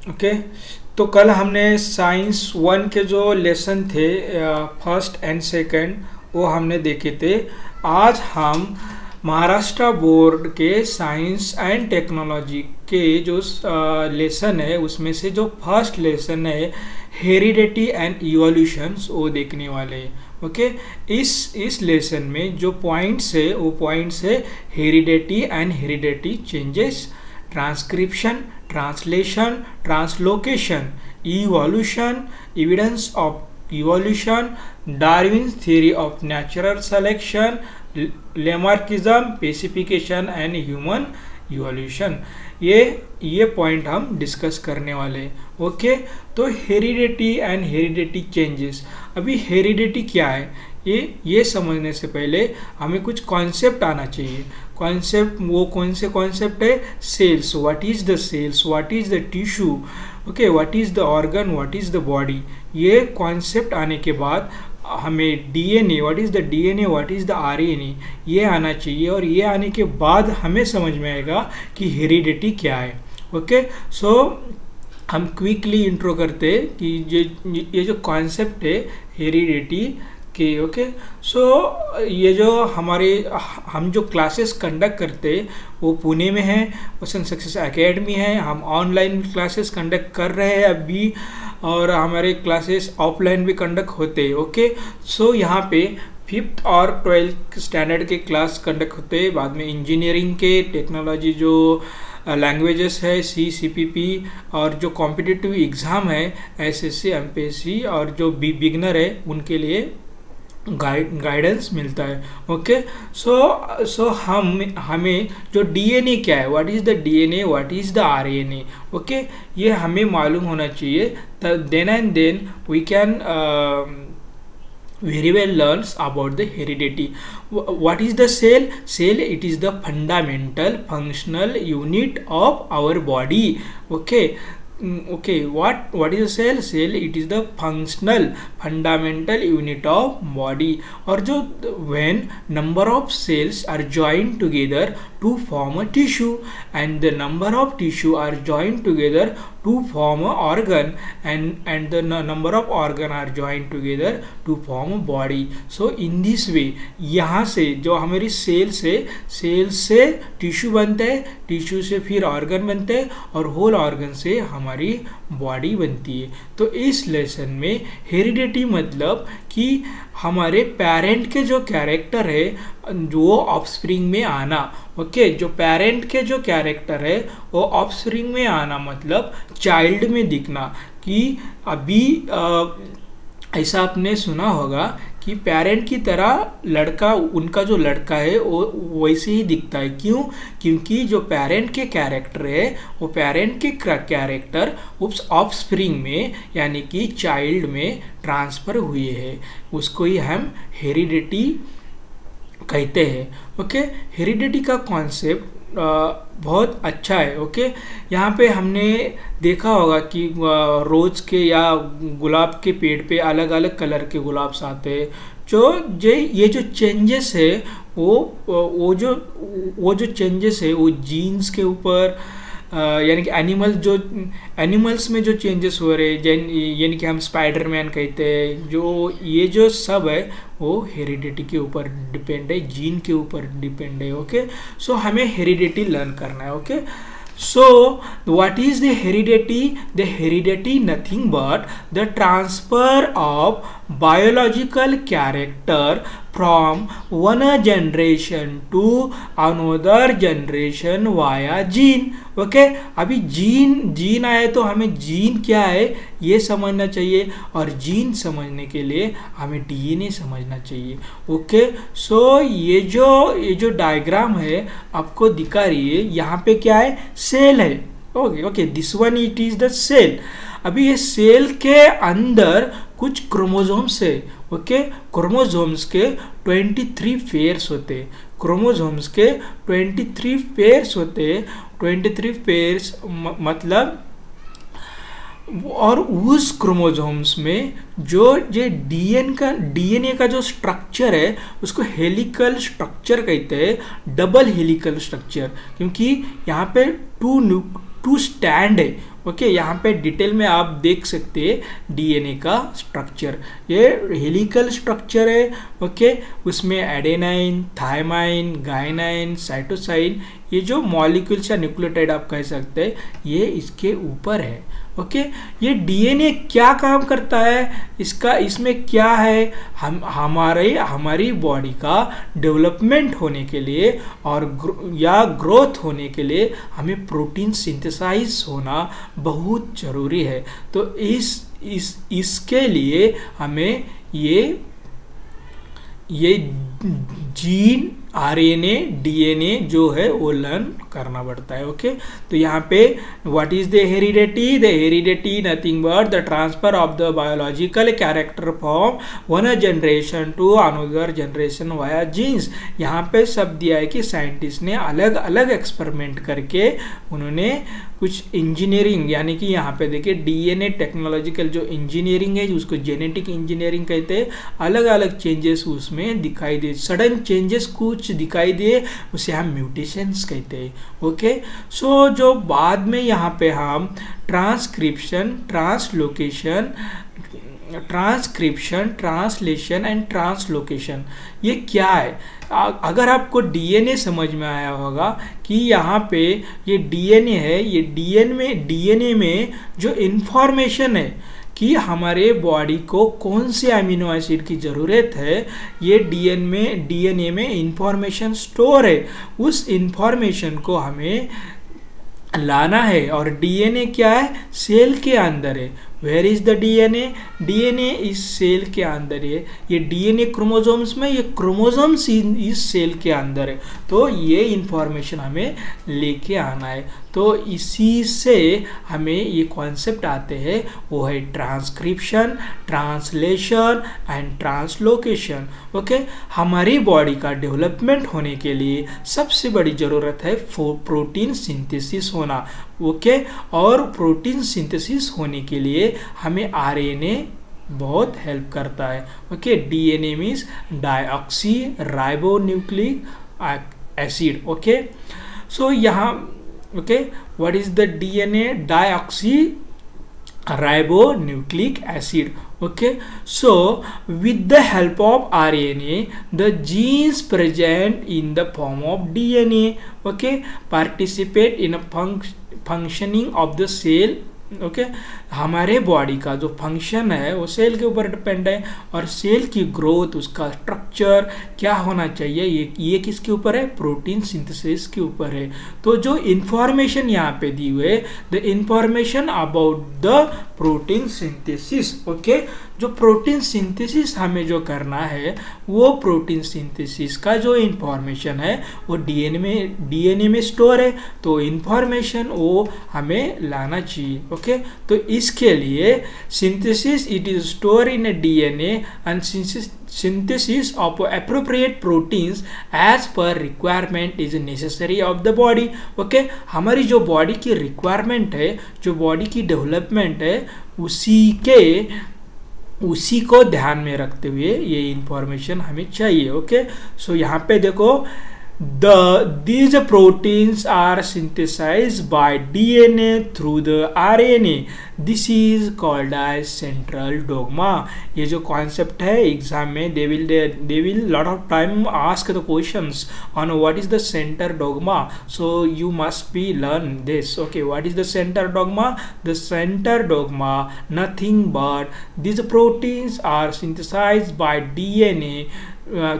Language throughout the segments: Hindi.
ओके। तो कल हमने साइंस 1 के जो लेसन थे फर्स्ट एंड सेकंड वो हमने देखे थे। आज हम महाराष्ट्र बोर्ड के साइंस एंड टेक्नोलॉजी के जो लेसन है उसमें से जो फर्स्ट लेसन है हेरिडिटी एंड इवोल्यूशंस वो देखने वाले हैं। ओके। इस लेसन में जो पॉइंट्स है वो पॉइंट्स है heredity and heredity changes, transcription, translation, translocation, evolution, evidence of evolution, Darwin's theory of natural selection, Lamarckism, speciation and human evolution. ये पॉइंट हम डिस्कस करने वाले हैं। ओके। तो हेरिडिटी एंड हेरिडिटी चेंजेस। अभी हेरिडिटी क्या है ये समझने से पहले हमें कुछ कॉन्सेप्ट आना चाहिए। कॉन्सेप्ट वो कौन से कॉन्सेप्ट है? Cells, what is the cells, what is the tissue, okay, what is the organ, what is the body. ये कॉन्सेप्ट आने के बाद हमें DNA, what is the DNA, what is the RNA, ये आना चाहिए। और ये आने के बाद हमें समझ में आएगा कि हेरिडिटी क्या है। ओके। सो हम क्विकली इंट्रो करते हैं कि ये जो कॉन्सेप्ट है हेरिडिटी के। ओके। सो ये जो हम जो क्लासेस कंडक्ट करते हैं वो पुणे में है, ओशन सक्सेस एकेडमी है। हम ऑनलाइन क्लासेस कंडक्ट कर रहे हैं अभी, और हमारे क्लासेस ऑफलाइन भी कंडक्ट होते हैं। ओके। सो यहाँ पे 5th और 12th स्टैंडर्ड के क्लास कंडक्ट होते हैं। बाद में इंजीनियरिंग के, टेक्नोलॉजी जो लैंग्वेजेस है, CPP, और जो कॉम्पिटिटिव एग्ज़ाम है SSC, MPSC, और जो बिगनर है उनके लिए गाइडेंस मिलता है। ओके। सो हमें जो डीएनए क्या है, what is the DNA, what is the RNA, okay, ये हमें मालूम होना चाहिए। Then and then we can very well learns about the heredity. What is the cell? Cell, it is the fundamental functional unit of our body. Okay. Okay, what is a cell? Cell, it is the functional fundamental unit of body. और जो when number of cells are joined together to form a tissue, and the number of tissue are joined together to form a organ, and the number of organ are joined together to form a body. So in this way, यहाँ से जो हमारी सेल्स है, सेल्स से टिश्यू बनता है, टिश्यू से फिर ऑर्गन बनते हैं, और होल ऑर्गन से हमारी बॉडी बनती है। तो इस लेसन में हेरिडिटी मतलब कि हमारे पेरेंट के जो कैरेक्टर है वो ऑफस्प्रिंग में आना। ओके। जो पेरेंट के जो कैरेक्टर है वो ऑफस्प्रिंग में आना मतलब चाइल्ड में दिखना। कि अभी ऐसा आपने सुना होगा कि पेरेंट की तरह लड़का, उनका जो लड़का है वो वैसे ही दिखता है। क्यों? क्योंकि जो पेरेंट के कैरेक्टर है वो पेरेंट के कैरेक्टर उस ऑफस्प्रिंग में यानी कि चाइल्ड में ट्रांसफ़र हुए हैं। उसको ही हम हेरिडिटी कहते हैं। ओके। हेरिडिटी का कॉन्सेप्ट बहुत अच्छा है। ओके। यहाँ पे हमने देखा होगा कि रोज़ के या गुलाब के पेड़ पे अलग अलग कलर के गुलाब्स आते हैं। ये जो चेंजेस है वो जो चेंजेस है वो जीन्स के ऊपर, यानी कि एनिमल्स में जो चेंजेस हो रहे हैं, यानी कि हम स्पाइडरमैन कहते हैं, ये जो सब है वो हेरिडिटी के ऊपर डिपेंड है, जीन के ऊपर डिपेंड है। ओके। सो हमें हेरिडिटी लर्न करना है। Okay. So what is the heredity? The heredity nothing but the transfer of biological character from one generation to another generation via gene. Okay. अभी जीन आए तो हमें जीन क्या है ये समझना चाहिए, और जीन समझने के लिए हमें डीएनए समझना चाहिए। ओके। सो ये जो डायग्राम है आपको दिखा रही है, यहाँ पे क्या है? सेल है। Okay. This one it is the cell. अभी ये सेल के अंदर कुछ क्रोमोसोम्स है। ओके। क्रोमोसोम्स के 23 पेयर्स होते हैं। क्रोमोसोम्स के 23 पेयर्स होते हैं। 23 पेयर्स मतलब, और उस क्रोमोसोम्स में जो डीएनए का जो स्ट्रक्चर है उसको हेलिकल स्ट्रक्चर कहते हैं, डबल हेलिकल स्ट्रक्चर, क्योंकि यहाँ पे टू स्टैंड है। ओके, यहाँ पे डिटेल में आप देख सकते हैं डीएनए का स्ट्रक्चर। ये हेलिकल स्ट्रक्चर है, ओके, उसमें एडेनाइन, थायमाइन, गायनाइन, साइटोसाइन, ये जो मॉलिक्यूल्स या न्यूक्लियोटाइड आप कह सकते हैं, ये इसके ऊपर है। ओके, ये डीएनए क्या काम करता है, इसमें क्या है, हमारी बॉडी का डेवलपमेंट होने के लिए और ग्रोथ होने के लिए हमें प्रोटीन सिंथेसाइज होना बहुत ज़रूरी है। तो इसके लिए हमें ये जीन, आरएनए, डीएनए जो है वो लर्न करना पड़ता है। ओके, तो यहाँ पे what is the heredity? The heredity nothing but the transfer of the biological character from one generation to another generation via genes. यहाँ पे सब दिया है कि साइंटिस्ट ने अलग अलग एक्सपेरिमेंट करके उन्होंने कुछ इंजीनियरिंग, यानी कि यहाँ पे देखिए डीएनए टेक्नोलॉजिकल जो इंजीनियरिंग है, उसको जेनेटिक इंजीनियरिंग कहते हैं, अलग अलग चेंजेस उसमें दिखाई दे, सडन चेंजेस कुछ दिखाई दिए, उसे हम म्यूटेशंस कहते हैं। ओके, सो जो बाद में यहाँ पे हम ट्रांसक्रिप्शन, ट्रांसलेशन एंड ट्रांसलोकेशन, ये क्या है? अगर आपको डीएनए समझ में आया होगा कि यहाँ पे ये डीएनए है, ये डीएनए में जो इन्फॉर्मेशन है कि हमारे बॉडी को कौन से अमीनो एसिड की ज़रूरत है, ये डीएनए में इंफॉर्मेशन स्टोर है। उस इंफॉर्मेशन को हमें लाना है, और डीएनए क्या है? सेल के अंदर है। Where is the DNA? DNA इस सेल के अंदर है। ये डीएनए क्रोमोसोम्स में, ये क्रोमोसोम्स इस सेल के अंदर है। तो ये इंफॉर्मेशन हमें लेके आना है। तो इसी से हमें ये कॉन्सेप्ट आते हैं, वो है transcription, translation and translocation. Okay, हमारी बॉडी का डेवलपमेंट होने के लिए सबसे बड़ी ज़रूरत है प्रोटीन सिंथेसिस होना। ओके, और प्रोटीन सिंथेसिस होने के लिए हमें आरएनए बहुत हेल्प करता है। Okay, DNA means deoxy ribonucleic acid. Okay, so यहाँ okay, what is the DNA? Deoxy ribonucleic acid. Okay, so with the help of RNA, the genes present in the form of DNA, okay, participate in a functioning of the cell. Okay, हमारे बॉडी का जो फंक्शन है वो सेल के ऊपर डिपेंड है, और सेल की ग्रोथ, उसका स्ट्रक्चर क्या होना चाहिए, ये किसके ऊपर है? प्रोटीन सिंथेसिस के ऊपर है। तो जो इंफॉर्मेशन यहाँ पे दी हुई है, the information about the protein synthesis. Okay, जो प्रोटीन सिंथेसिस हमें जो करना है, वो प्रोटीन सिंथेसिस का जो इंफॉर्मेशन है वो डीएनए में स्टोर है। तो इंफॉर्मेशन वो हमें लाना चाहिए। ओके, तो इसके लिए synthesis it is store in DNA and synthesis of appropriate proteins as per requirement is necessary of the body. Okay, हमारी जो बॉडी की रिक्वायरमेंट है, जो बॉडी की डेवलपमेंट है, उसी को ध्यान में रखते हुए ये इंफॉर्मेशन हमें चाहिए। ओके, सो यहाँ पे देखो, these proteins are synthesized by DNA through the RNA. This is called as central dogma. ये जो concept है एग्जाम में they will lot of time ask the questions on what is the center dogma. So you must be learn this. Okay, what is the center dogma? The center dogma nothing but these proteins are synthesized by DNA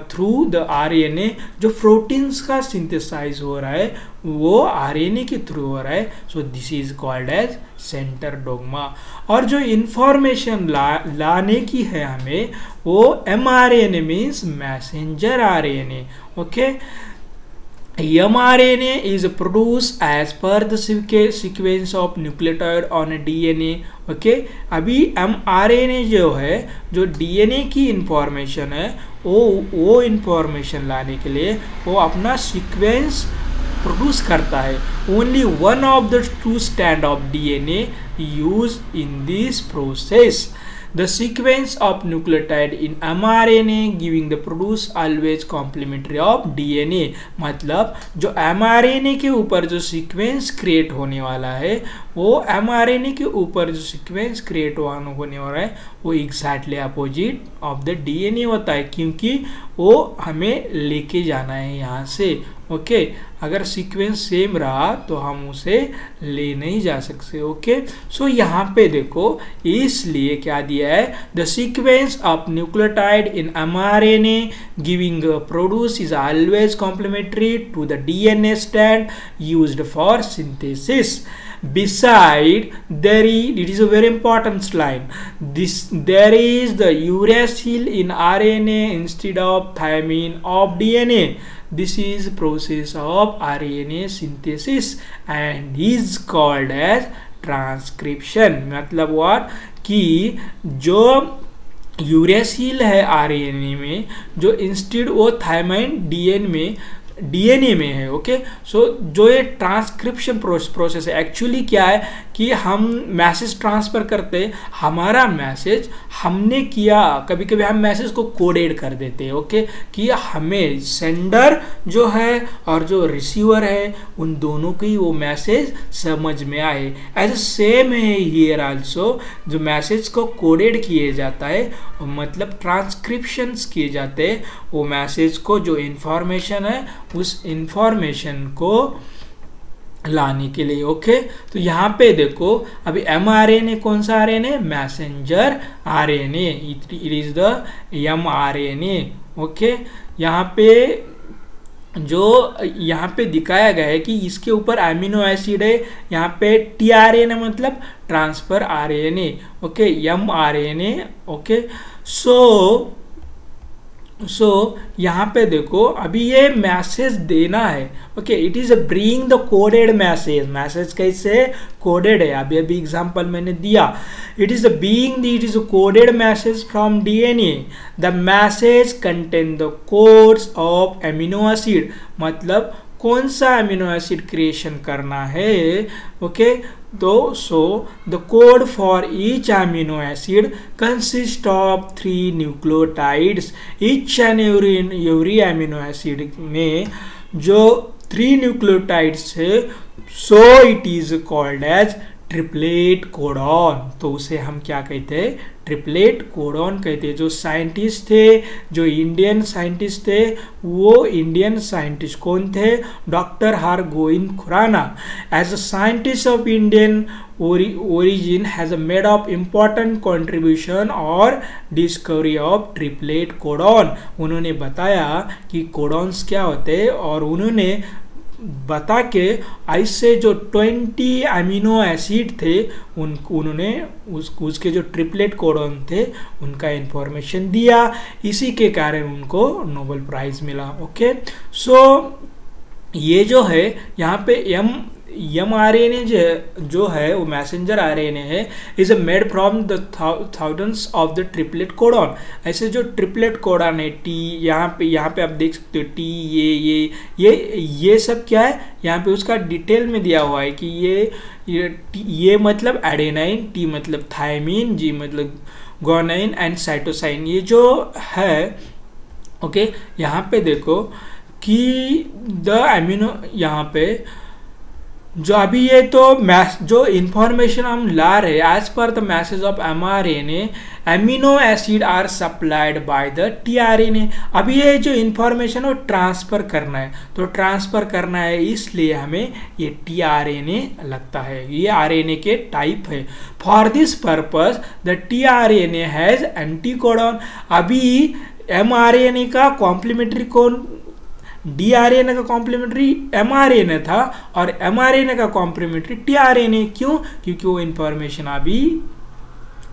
through the RNA. जो प्रोटीन्स का सिंथेसाइज हो रहा है वो आरएनए के थ्रू हो रहा है। So this is called as central dogma. और जो इंफॉर्मेशन लाने की है हमें, वो mRNA means messenger RNA. Okay, mRNA is produced as per the sequence of nucleotide on a DNA. Okay, अभी mRNA जो है, जो DNA की इंफॉर्मेशन है, वो इंफॉर्मेशन लाने के लिए वो अपना सीक्वेंस प्रोड्यूस करता है। Only one of the two strand of DNA use in this process. The sequence of nucleotide in mRNA giving the produce always complementary of DNA। मतलब जो mRNA के ऊपर जो सीक्वेंस क्रिएट होने वाला है, वो mRNA के ऊपर जो सीक्वेंस क्रिएट होने वाला है वो exactly opposite of the DNA होता है, क्योंकि वो हमें लेके जाना है यहाँ से। ओके, अगर सीक्वेंस सेम रहा तो हम उसे ले नहीं जा सकते। ओके, सो यहाँ पे देखो इसलिए क्या दिया है, the sequence of nucleotide in mRNA giving produce is always complementary to the DNA strand used for synthesis. Beside, it is a very important slide. There is the uracil in RNA instead of thymine of DNA. This is process of RNA synthesis and is called as transcription. मतलब what कि जो यूरेसिल है आरएनए में, जो इंस्टेड वो थायमाइन डीएनए में है। ओके, सो जो ये ट्रांसक्रिप्शन प्रोसेस है, एक्चुअली क्या है कि हम मैसेज ट्रांसफर करते हैं, हमारा मैसेज हमने किया, कभी कभी हम मैसेज को कोडेड कर देते हैं। ओके, कि हमें सेंडर जो है और जो रिसीवर है उन दोनों की वो मैसेज समझ में आए। ऐसे सेम है हियर आल्सो, जो मैसेज को कोडेड किए जाता है, मतलब ट्रांसक्रिप्शंस किए जाते हैं, वो मैसेज को जो इंफॉर्मेशन है उस इंफॉर्मेशन को लाने के लिए। ओके, तो यहाँ पे देखो अभी mRNA कौन सा RNA, messenger RNA, it is the mRNA। Okay, यहाँ पे दिखाया गया है कि इसके ऊपर अमीनो एसिड है, यहाँ पे tRNA मतलब transfer RNA. Okay, mRNA। Okay, so यहाँ पे देखो अभी ये मैसेज देना है। Okay, it is bring the coded message. Message कैसे कोडेड है, अभी एग्जांपल मैंने दिया। It is coded message from DNA. The message contain the codes of amino acid, मतलब कौन सा एमिनो एसिड क्रिएशन करना है। ओके, तो so the code for each amino acid consist of 3 nucleotides. Each and every amino acid में जो 3 न्यूक्लियोटाइड्स है, so it is called as triplet codon. तो उसे हम क्या कहते हैं, ट्रिपलेट कोडॉन कहते हैं। जो साइंटिस्ट थे, जो इंडियन साइंटिस्ट थे, वो इंडियन साइंटिस्ट कौन थे, doctor Hargobind Khorana. As a scientist of Indian origin has made of important contribution और डिस्कवरी ऑफ ट्रिपलेट कोडॉन। उन्होंने बताया कि कोडॉन्स क्या होते हैं, और उन्होंने बता के ऐसे जो 20 अमीनो एसिड थे उन्होंने उसके जो ट्रिपलेट कोडॉन थे उनका इंफॉर्मेशन दिया। इसी के कारण उनको नोबेल प्राइज मिला। ओके, सो ये जो है यहाँ पे mRNA जो है वो मैसेंजर आरएनए है, is made from the thousands of the triplet codon. ऐसे जो ट्रिपलेट कोडॉन है, टी यहाँ पे आप देख सकते हो, टी ये सब क्या है, यहाँ पे उसका डिटेल में दिया हुआ है कि ये मतलब एडेनाइन, टी मतलब थायमीन, जी मतलब गोनाइन एंड साइटोसाइन, ये जो है। ओके, यहाँ पे देखो कि द एमिनो, यहाँ पे जो अभी ये तो जो इंफॉर्मेशन हम ला रहे हैं, as per the message of mRNA amino acid are supplied by the tRNA। अभी ये जो इंफॉर्मेशन वो ट्रांसफर करना है, तो ट्रांसफर करना है इसलिए हमें ये tRNA लगता है। ये आरएनए के टाइप है। For this purpose the tRNA has anticodon. अभी mRNA का कॉम्प्लीमेंट्री कौन, डीआरएनए का कॉम्प्लीमेंट्री mRNA था और mRNA का कॉम्प्लीमेंट्री tRNA। क्यों, क्योंकि वो इंफॉर्मेशन अभी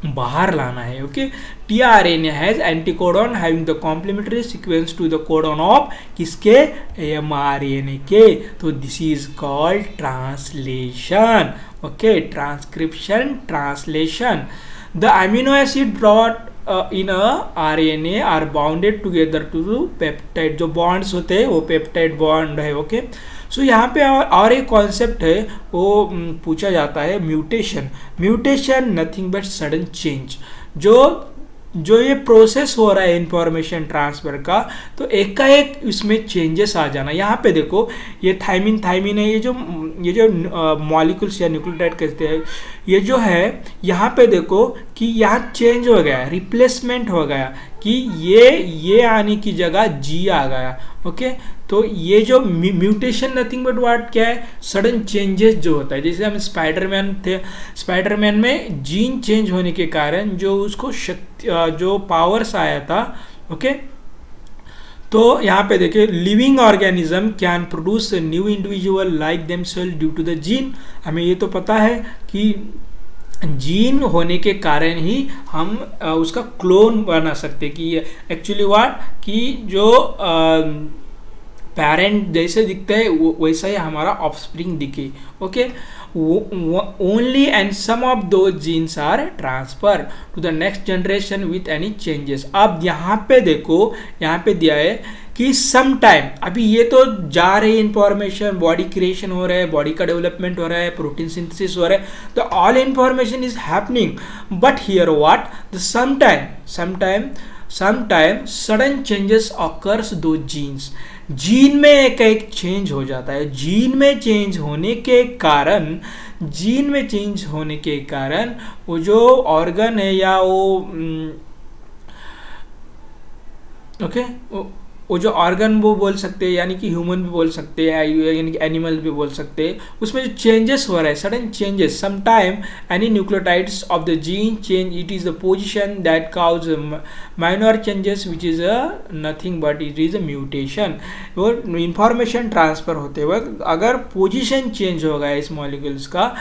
बाहर लाना है। Okay, tRNA has anticodon having the complementary sequence to the codon of किसके, mRNA के। तो this is called translation. Okay, transcription, translation. The amino acid brought in a RNA are bounded together to peptide। जो बॉन्ड्स होते हैं वो पेप्टाइड बॉन्ड है। ओके, सो यहाँ पे और एक कॉन्सेप्ट है वो पूछा जाता है, mutation. Mutation nothing but sudden change. जो ये प्रोसेस हो रहा है इंफॉर्मेशन ट्रांसफर का, तो एक का एक इसमें चेंजेस आ जाना। यहाँ पे देखो ये थायमिन है, ये जो मॉलिक्यूल्स या न्यूक्लियोटाइड कहते हैं, ये जो है यहाँ पे देखो कि यहाँ चेंज हो गया, रिप्लेसमेंट हो गया कि ये आने की जगह जी आ गया। ओके, तो ये जो म्यूटेशन नथिंग बट व्हाट क्या है, सडन चेंजेस जो होता है। जैसे हम स्पाइडरमैन थे, स्पाइडरमैन में जीन चेंज होने के कारण जो उसको जो पावर्स आया था। ओके, तो यहाँ पे देखिए living organism can produce new individual like themselves due to the gene. हमें ये तो पता है कि जीन होने के कारण ही हम उसका क्लोन बना सकते, कि एक्चुअली व्हाट कि जो पेरेंट जैसे दिखता है वैसा ही हमारा ऑफस्प्रिंग दिखे। Okay, only and some of those genes are transfer to the next generation with any changes. अब यहाँ पे देखो, यहाँ पे दिया है कि सम टाइम, अभी ये तो जा रही इंफॉर्मेशन, बॉडी क्रिएशन हो रहा है, बॉडी का डेवलपमेंट हो रहा है, प्रोटीन सिंथेसिस हो रहा है, तो all information is happening, but here what the sometime sudden changes occurs दो जीन्स। जीन में एक चेंज हो जाता है। जीन में चेंज होने के कारण वो जो ऑर्गन है या वो जो ऑर्गन वो बोल सकते हैं, यानी कि ह्यूमन भी बोल सकते हैं, यानी कि एनिमल भी बोल सकते हैं, उसमें जो चेंजेस हो रहा है, sudden changes, sometime any nucleotides of the gene change, it is the position that cause minor changes which is nothing but it is a mutation. वो इंफॉर्मेशन ट्रांसफर होते वक्त अगर पोजीशन चेंज हो गया इस मॉलिक्यूल्स का,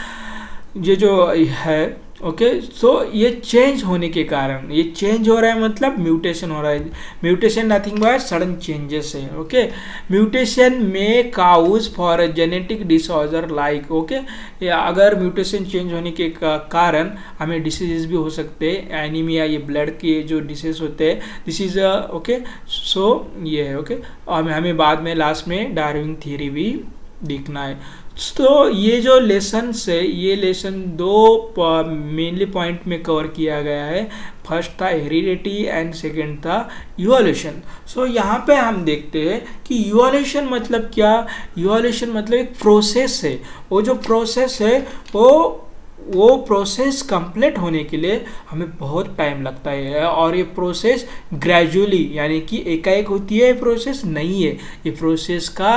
ये जो है, ओके, सो ये चेंज होने के कारण, ये चेंज हो रहा है मतलब म्यूटेशन हो रहा है। Mutation nothing but sudden changes है। ओके, म्यूटेशन में cause for genetic disorder like, okay, अगर म्यूटेशन चेंज होने के कारण हमें डिसीजेस भी हो सकते हैं, एनीमिया, ये ब्लड के जो डिसीज होते हैं, दिस इज ओके, सो ये है। ओके, और हमें बाद में लास्ट में डार्विन थ्योरी भी देखना है। तो ये जो लेसन है, ये लेसन दो मेनली पॉइंट में कवर किया गया है। फर्स्ट था हेरिडिटी एंड सेकंड था इवोल्यूशन। सो यहाँ पे हम देखते हैं कि इवोल्यूशन मतलब क्या। इवोल्यूशन मतलब एक प्रोसेस है। वो जो प्रोसेस है वो प्रोसेस कंप्लीट होने के लिए हमें बहुत टाइम लगता है, और ये प्रोसेस ग्रेजुअली, यानी कि एकाएक होती है, प्रोसेस नहीं है, ये प्रोसेस का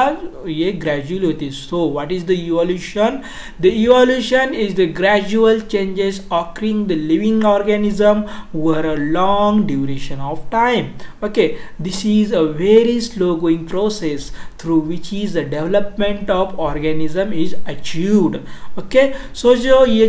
ये ग्रेजुअली होती है। So what is the evolution? The evolution is the gradual changes occurring the living organism over a long duration of time. Okay, this is a very slow going process through which is the development of organism is achieved. Okay, so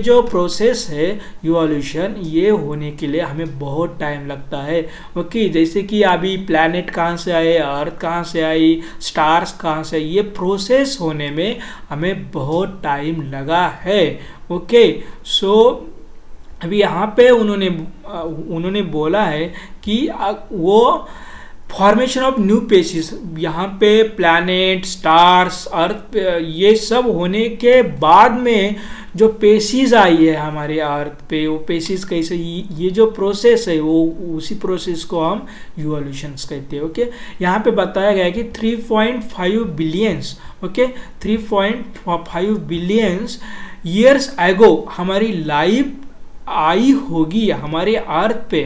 जो प्रोसेस है इवोल्यूशन, ये होने के लिए हमें बहुत टाइम लगता है। ओके, जैसे कि अभी प्लैनेट कहाँ से आए, अर्थ कहाँ से आई, स्टार्स कहाँ से, ये प्रोसेस होने में हमें बहुत टाइम लगा है। ओके, सो अभी यहाँ पे उन्होंने बोला है कि वो फॉर्मेशन ऑफ न्यू पेसिस, यहाँ पे प्लैनेट, स्टार्स, अर्थ, ये सब होने के बाद में जो पेसिस आई है हमारे अर्थ पे, वो पेसिस कैसे, ये जो प्रोसेस है वो उसी प्रोसेस को हम इवोल्यूशंस कहते हैं। ओके, यहाँ पे बताया गया है कि 3.5 billions, okay, 3.5 billions years ago हमारी लाइफ आई होगी हमारे अर्थ पे,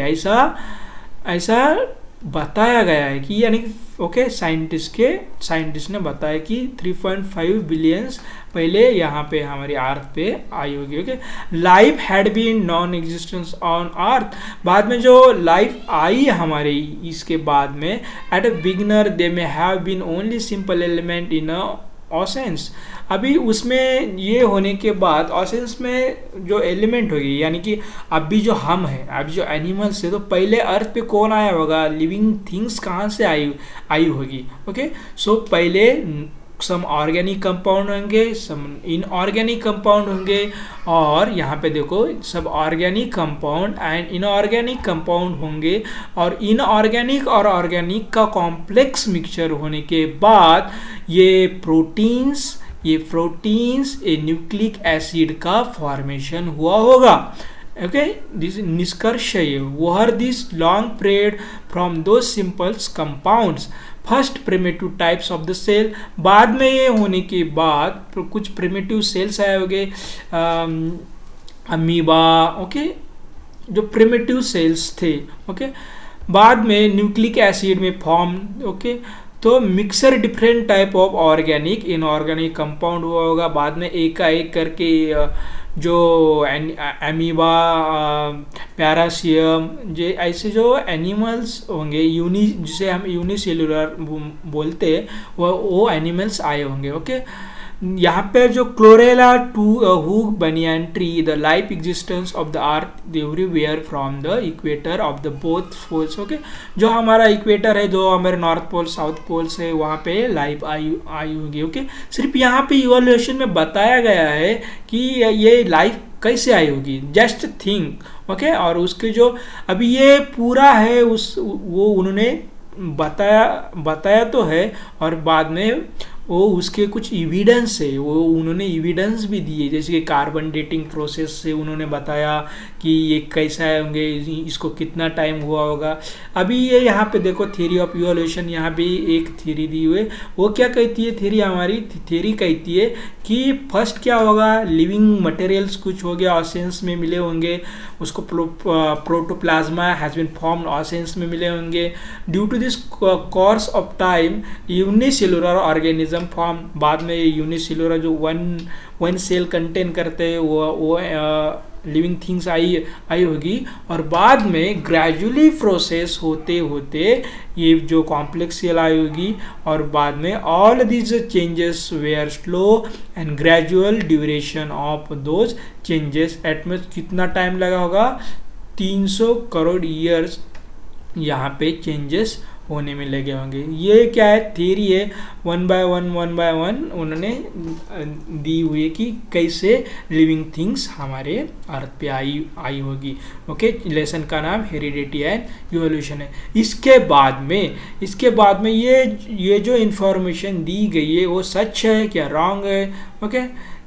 ऐसा बताया गया है कि, यानी ओके, साइंटिस्ट ने बताया कि 3.5 बिलियंस पहले यहाँ पे हमारी अर्थ पे आई होगी। Okay, life had been non existence on earth, बाद में जो लाइफ आई हमारे इसके बाद में, at a beginner they may have been only simple element in oceans. अभी उसमें ये होने के बाद ओशंस में जो एलिमेंट होगी, यानी कि अभी जो हम हैं, अभी जो एनिमल्स है, तो पहले अर्थ पे कौन आया होगा, लिविंग थिंग्स कहाँ से आई होगी। ओके, सो पहले सम ऑर्गेनिक कंपाउंड होंगे, सम इनऑर्गेनिक कंपाउंड होंगे, और यहाँ पे देखो सब organic compound and inorganic compound होंगे, और इनऑर्गेनिक और ऑर्गेनिक का कॉम्प्लेक्स मिक्सचर होने के बाद ये प्रोटीन्स ए न्यूक्लिक एसिड का फॉर्मेशन हुआ होगा। Okay, this निष्कर्षय were this long period from those simple compounds. First primitive types of the cell, बाद में ये होने के बाद कुछ प्रिमिटिव सेल्स आए होंगे, अमीबा, ओके, जो प्रिमिटिव सेल्स थे, ओके, बाद में न्यूक्लिक एसिड में फॉर्म, ओके, तो mixer different type of organic inorganic compound हुआ होगा, बाद में एक का एक करके जो अमीबा, पैरासियम, जे ऐसे जो एनिमल्स होंगे जिसे हम यूनिसेलुलर बोलते हैं, वो एनिमल्स आए होंगे, ओके। यहाँ पे जो chlorella to huge banyan tree, the life existence of the earth everywhere from the equator of the both poles, okay, जो हमारा इक्वेटर है, जो हमारे नॉर्थ पोल साउथ पोल से, वहाँ पे लाइफ आई होगी, ओके। सिर्फ यहाँ पे इवोल्यूशन में बताया गया है कि ये लाइफ कैसे आई होगी, जस्ट थिंक, ओके। और उसके जो अभी ये पूरा है वो उन्होंने बताया तो है, और बाद में वो उसके कुछ एविडेंस है, वो उन्होंने एविडेंस भी दिए, जैसे कि कार्बन डेटिंग प्रोसेस से उन्होंने बताया कि ये कैसा होंगे, इसको कितना टाइम हुआ होगा। अभी ये यहाँ पे देखो थ्योरी ऑफ इवोल्यूशन, यहाँ भी एक थ्योरी दी हुई है, वो क्या कहती है थ्योरी, हमारी थ्योरी कहती है कि फर्स्ट क्या होगा, लिविंग मटेरियल्स कुछ हो गया, ऑसेंस में मिले होंगे, उसको protoplasm has been formed, oceans में मिले होंगे। Due to this course of time unicellular organism form, बाद में यूनिसेलुलर जो वन सेल कंटेन करते हैं वो लिविंग थिंग्स आई होगी, और बाद में ग्रेजुअली प्रोसेस होते होते ये जो कॉम्प्लेक्स सेल आई होगी, और बाद में all these changes were slow and gradual duration of those changes at में कितना टाइम लगा होगा, 300 करोड़ ईयर्स यहाँ पे चेंजेस होने में लगे होंगे। ये क्या है, थ्योरी है, वन बाय वन उन्होंने दी हुई है कि कैसे लिविंग थिंग्स हमारे अर्थ पे आई होगी, ओके। लेसन का नाम हेरिडिटी एंड इवोल्यूशन है। इसके बाद में ये जो इंफॉर्मेशन दी गई है वो सच है क्या रॉन्ग है, ओके।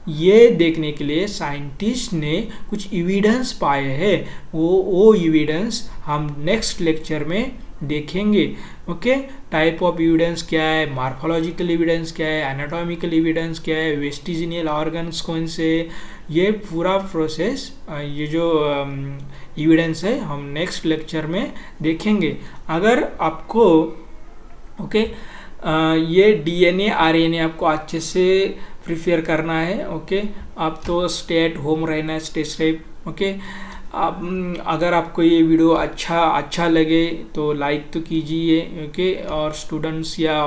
ये देखने के लिए साइंटिस्ट ने कुछ एविडेंस पाए हैं, वो एविडेंस हम नेक्स्ट लेक्चर में देखेंगे, ओके। टाइप ऑफ एविडेंस क्या है, मार्फोलॉजिकल एविडेंस क्या है, एनाटॉमिकल एविडेंस क्या है, वेस्टिजिनियल ऑर्गन्स कौन से, ये पूरा प्रोसेस, ये जो एविडेंस है हम नेक्स्ट लेक्चर में देखेंगे। अगर आपको ओके ये डीएनए आरएनए आपको अच्छे से प्रिपेयर करना है, ओके। आप तो स्टे एट होम रहना है, स्टे सेफ, ओके। अगर आपको ये वीडियो अच्छा लगे तो लाइक तो कीजिए, ओके। और स्टूडेंट्स या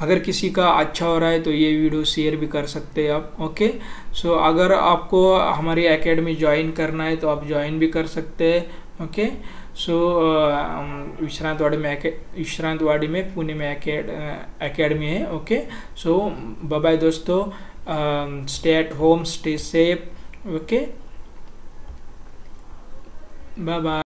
अगर किसी का अच्छा हो रहा है तो ये वीडियो शेयर भी कर सकते हैं आप, ओके। सो अगर आपको हमारी एकेडमी ज्वाइन करना है तो आप ज्वाइन भी कर सकते हैं, ओके। सो विश्रांतवाड़ी में पुणे में एकेडमी है, ओके। सो बाय बाय दोस्तों, stay at home, stay safe, okay, bye bye.